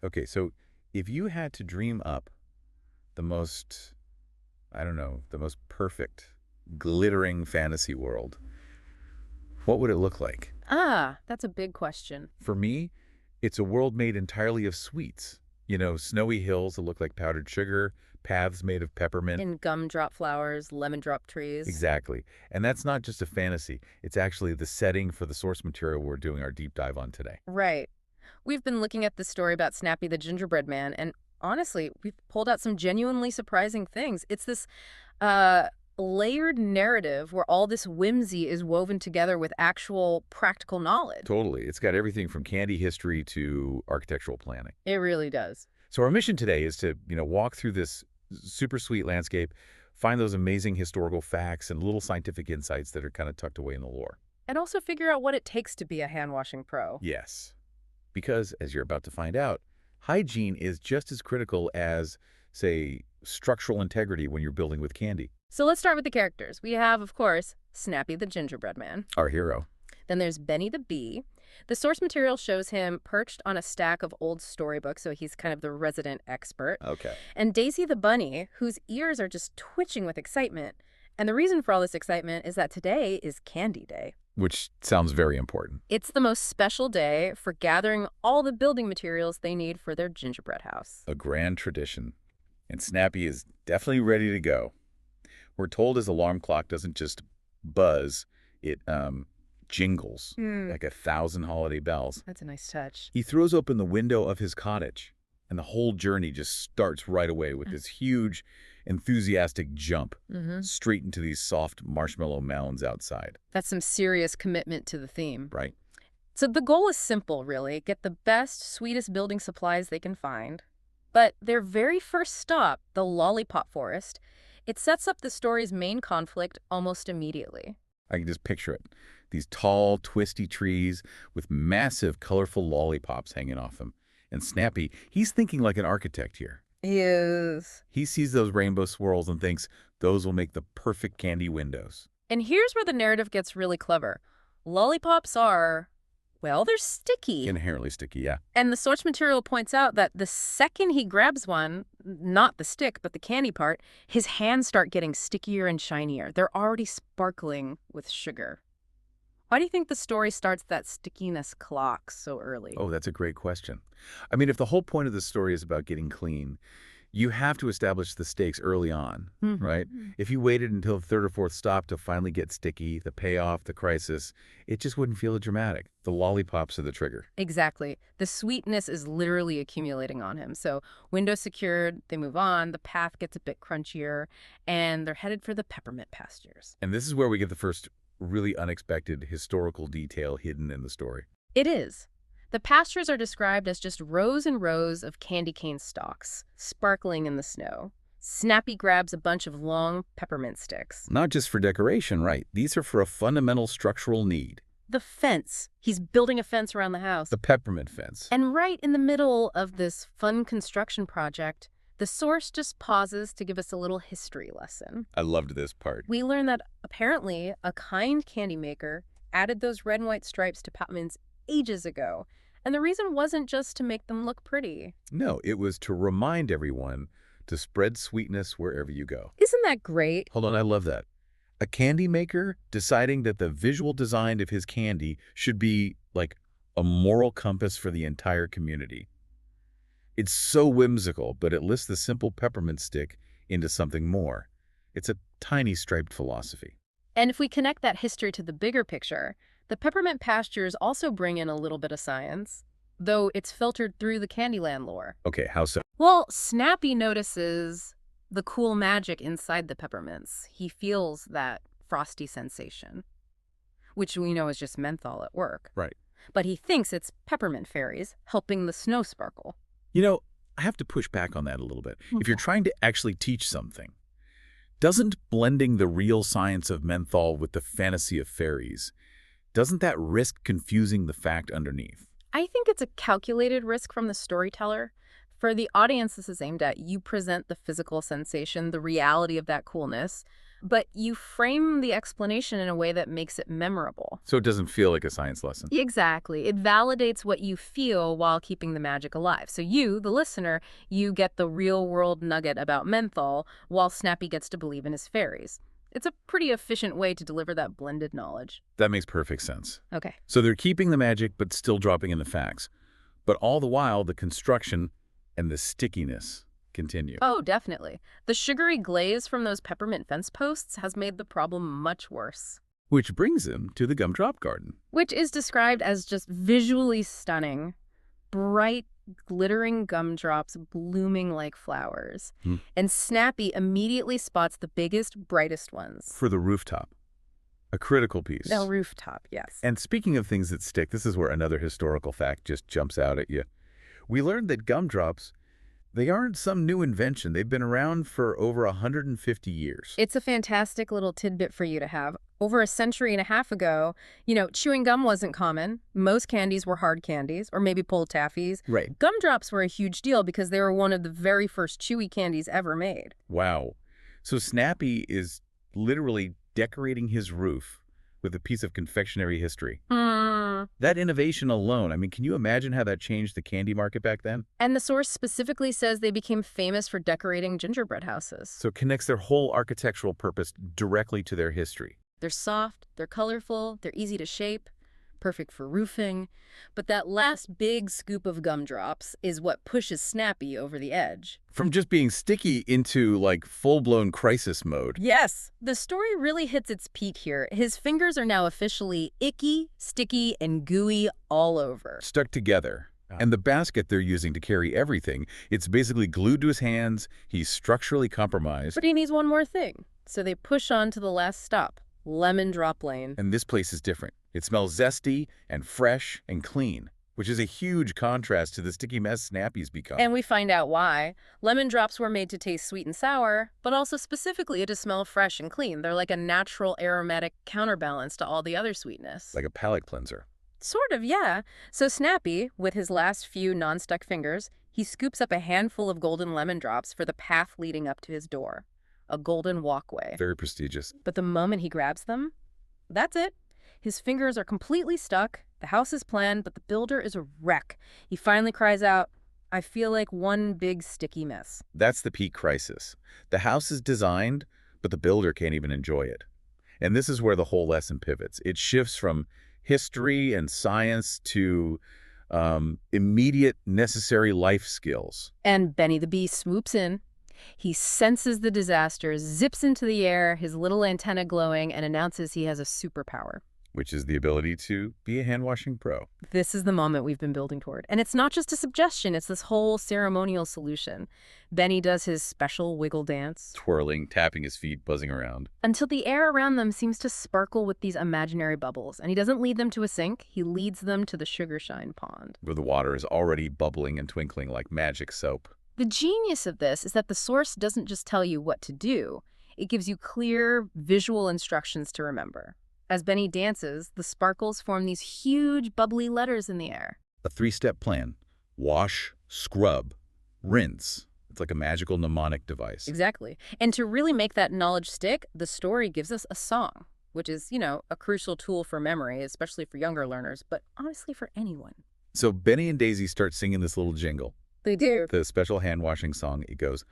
Okay, so if you had to dream up the most, I don't know, the most perfect, glittering fantasy world, what would it look like? Ah, that's a big question. For me, it's a world made entirely of sweets. You know, snowy hills that look like powdered sugar, paths made of peppermint. In gumdrop flowers, lemon drop trees. Exactly. And that's not just a fantasy. It's actually the setting for the source material we're doing our deep dive on today. Right. We've been looking at this story about Snappy the gingerbread man, and honestly, we've pulled out some genuinely surprising things. It's this uh, layered narrative where all this whimsy is woven together with actual practical knowledge. Totally. It's got everything from candy history to architectural planning. It really does. So our mission today is to, walk through this super sweet landscape, find those amazing historical facts and little scientific insights that are kind of tucked away in the lore. And also figure out what it takes to be a hand washing pro. Yes. Because, as you're about to find out, hygiene is just as critical as, say, structural integrity when you're building with candy. So let's start with the characters. We have, of course, Snappy the gingerbread man. Our hero. Then there's Benny the bee. The source material shows him perched on a stack of old storybooks, so he's kind of the resident expert. Okay. And Daisy the bunny, whose ears are just twitching with excitement. And the reason for all this excitement is that today is Candy Day. Which sounds very important. It's the most special day for gathering all the building materials they need for their gingerbread house. A grand tradition. And Snappy is definitely ready to go. We're told his alarm clock doesn't just buzz, it jingles like 1,000 holiday bells. That's a nice touch. He throws open the window of his cottage, and the whole journey just starts right away with this huge, enthusiastic jump straight into these soft marshmallow mounds outside. That's some serious commitment to the theme. Right. So the goal is simple, really. Get the best, sweetest building supplies they can find. But their very first stop, the lollipop forest, it sets up the story's main conflict almost immediately. I can just picture it. These tall, twisty trees with massive, colorful lollipops hanging off them. And Snappy, he's thinking like an architect here. He is. He sees those rainbow swirls and thinks those will make the perfect candy windows. And here's where the narrative gets really clever. Lollipops are, well, they're sticky. Inherently sticky, yeah. And the source material points out that the second he grabs one, not the stick, but the candy part, his hands start getting stickier and shinier. They're already sparkling with sugar. Why do you think the story starts that stickiness clock so early? Oh, that's a great question. I mean, if the whole point of the story is about getting clean, you have to establish the stakes early on, right? If you waited until the third or fourth stop to finally get sticky, the payoff, the crisis, it just wouldn't feel dramatic. The lollipops are the trigger. Exactly. The sweetness is literally accumulating on him. So window secured, they move on, the path gets a bit crunchier, and they're headed for the peppermint pastures. And this is where we get the first really unexpected historical detail hidden in the story. It is. The pastures are described as just rows and rows of candy cane stalks, sparkling in the snow. Snappy grabs a bunch of long peppermint sticks. Not just for decoration, right? These are for a fundamental structural need. The fence. He's building a fence around the house. The peppermint fence. And right in the middle of this fun construction project, the source just pauses to give us a little history lesson. I loved this part. We learn that apparently a kind candy maker added those red and white stripes to peppermints ages ago. And the reason wasn't just to make them look pretty. No, it was to remind everyone to spread sweetness wherever you go. Isn't that great? Hold on, I love that. A candy maker deciding that the visual design of his candy should be like a moral compass for the entire community. It's so whimsical, but it lifts the simple peppermint stick into something more. It's a tiny striped philosophy. And if we connect that history to the bigger picture, the peppermint pastures also bring in a little bit of science, though it's filtered through the Candyland lore. Okay, how so? Well, Snappy notices the cool magic inside the peppermints. He feels that frosty sensation, which we know is just menthol at work. Right. But he thinks it's peppermint fairies helping the snow sparkle. You know, I have to push back on that a little bit. If you're trying to actually teach something, doesn't blending the real science of menthol with the fantasy of fairies, doesn't that risk confusing the fact underneath? I think it's a calculated risk from the storyteller. For the audience this is aimed at, you present the physical sensation, the reality of that coolness, but you frame the explanation in a way that makes it memorable. So it doesn't feel like a science lesson. Exactly. It validates what you feel while keeping the magic alive. So you, the listener, you get the real-world nugget about menthol, while Snappy gets to believe in his fairies. It's a pretty efficient way to deliver that blended knowledge. That makes perfect sense. Okay. So they're keeping the magic, but still dropping in the facts. But all the while, the construction and the stickiness continue. Oh, definitely. The sugary glaze from those peppermint fence posts has made the problem much worse. Which brings him to the gumdrop garden. Which is described as just visually stunning. Bright, glittering gumdrops blooming like flowers. And Snappy immediately spots the biggest, brightest ones. For the rooftop. A critical piece. The rooftop, yes. And speaking of things that stick, this is where another historical fact just jumps out at you. We learned that gumdrops, they aren't some new invention. They've been around for over 150 years. It's a fantastic little tidbit for you to have. Over a century and a half ago, chewing gum wasn't common. Most candies were hard candies, or maybe pulled taffies. Right. Gumdrops were a huge deal because they were one of the very first chewy candies ever made. Wow. So Snappy is literally decorating his roof with a piece of confectionery history. That innovation alone, I mean, can you imagine how that changed the candy market back then? And the source specifically says they became famous for decorating gingerbread houses. So it connects their whole architectural purpose directly to their history. They're soft, they're colorful, they're easy to shape, perfect for roofing. But that last big scoop of gumdrops is what pushes Snappy over the edge. From just being sticky into, like, full-blown crisis mode. Yes. The story really hits its peak here. His fingers are now officially icky, sticky, and gooey all over. Stuck together. And the basket they're using to carry everything, it's basically glued to his hands. He's structurally compromised. But he needs one more thing. So they push on to the last stop, Lemon Drop Lane. And this place is different. It smells zesty and fresh and clean, which is a huge contrast to the sticky mess Snappy's become. And we find out why. Lemon drops were made to taste sweet and sour, but also specifically to smell fresh and clean. They're like a natural aromatic counterbalance to all the other sweetness. Like a palate cleanser. Sort of, yeah. So Snappy, with his last few non-stuck fingers, he scoops up a handful of golden lemon drops for the path leading up to his door. A golden walkway. Very prestigious. But the moment he grabs them, that's it. His fingers are completely stuck. The house is planned, but the builder is a wreck. He finally cries out, "I feel like one big sticky mess." That's the peak crisis. The house is designed, but the builder can't even enjoy it. And this is where the whole lesson pivots. It shifts from history and science to immediate necessary life skills. And Benny the Bee swoops in. He senses the disaster, zips into the air, his little antenna glowing, and announces he has a superpower. Which is the ability to be a hand-washing pro. This is the moment we've been building toward. And it's not just a suggestion, it's this whole ceremonial solution. Benny does his special wiggle dance. Twirling, tapping his feet, buzzing around. Until the air around them seems to sparkle with these imaginary bubbles. And he doesn't lead them to a sink, he leads them to the sugar shine pond. Where the water is already bubbling and twinkling like magic soap. The genius of this is that the source doesn't just tell you what to do. It gives you clear, visual instructions to remember. As Benny dances, the sparkles form these huge, bubbly letters in the air. A 3-step plan. Wash, scrub, rinse. It's like a magical mnemonic device. Exactly. And to really make that knowledge stick, the story gives us a song, which is, a crucial tool for memory, especially for younger learners, but honestly for anyone. So Benny and Daisy start singing this little jingle. They do. The special hand-washing song. It goes,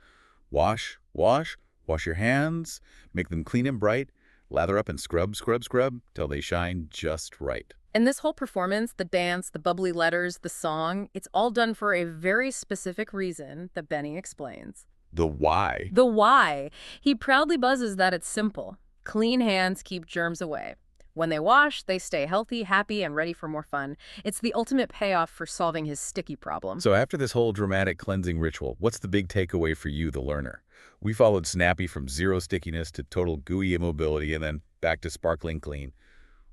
wash, wash, wash your hands, make them clean and bright, lather up and scrub, scrub, scrub, till they shine just right. And this whole performance, the dance, the bubbly letters, the song, it's all done for a very specific reason that Benny explains. The why. The why. He proudly buzzes that it's simple. Clean hands keep germs away. When they wash, they stay healthy, happy, and ready for more fun. It's the ultimate payoff for solving his sticky problem. So after this whole dramatic cleansing ritual, what's the big takeaway for you, the learner? We followed Snappy from zero stickiness to total gooey immobility and then back to sparkling clean.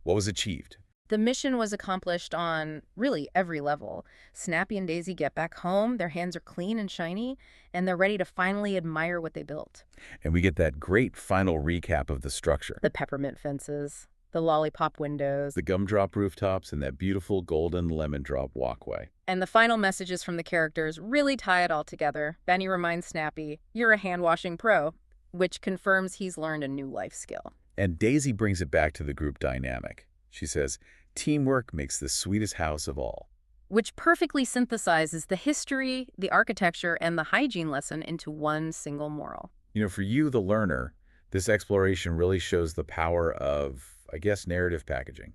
What was achieved? The mission was accomplished on really every level. Snappy and Daisy get back home, their hands are clean and shiny, and they're ready to finally admire what they built. And we get that great final recap of the structure. The peppermint fences, the lollipop windows, The gumdrop rooftops, and that beautiful golden lemon drop walkway. and the final messages from the characters really tie it all together. Benny reminds Snappy, "You're a hand-washing pro." which confirms he's learned a new life skill. And Daisy brings it back to the group dynamic. She says, teamwork makes the sweetest house of all. Which perfectly synthesizes the history, the architecture, and the hygiene lesson into one single moral. For you, the learner, this exploration really shows the power of, I guess, narrative packaging.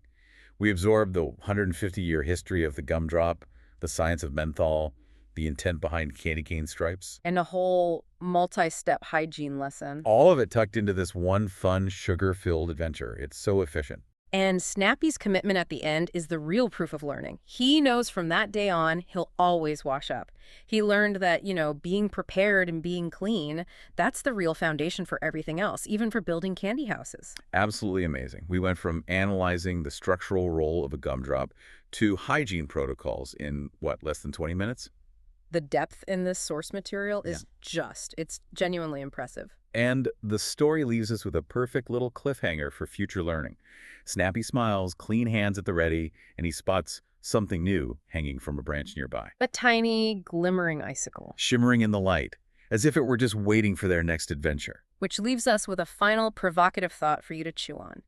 We absorb the 150-year history of the gumdrop, the science of menthol, the intent behind candy cane stripes. And a whole multi-step hygiene lesson. All of it tucked into this one fun, sugar-filled adventure. It's so efficient. And Snappy's commitment at the end is the real proof of learning. He knows from that day on, he'll always wash up. He learned that, being prepared and being clean, that's the real foundation for everything else, even for building candy houses. Absolutely amazing. We went from analyzing the structural role of a gumdrop to hygiene protocols in, less than 20 minutes? The depth in this source material is it's genuinely impressive. And the story leaves us with a perfect little cliffhanger for future learning. Snappy smiles, clean hands at the ready, and he spots something new hanging from a branch nearby. A tiny, glimmering icicle. Shimmering in the light, as if it were just waiting for their next adventure. Which leaves us with a final provocative thought for you to chew on.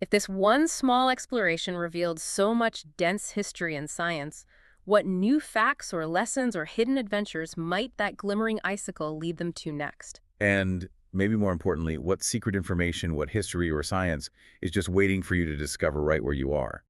If this one small exploration revealed so much dense history and science, what new facts or lessons or hidden adventures might that glimmering icicle lead them to next? And maybe more importantly, what secret information, what history or science is just waiting for you to discover right where you are?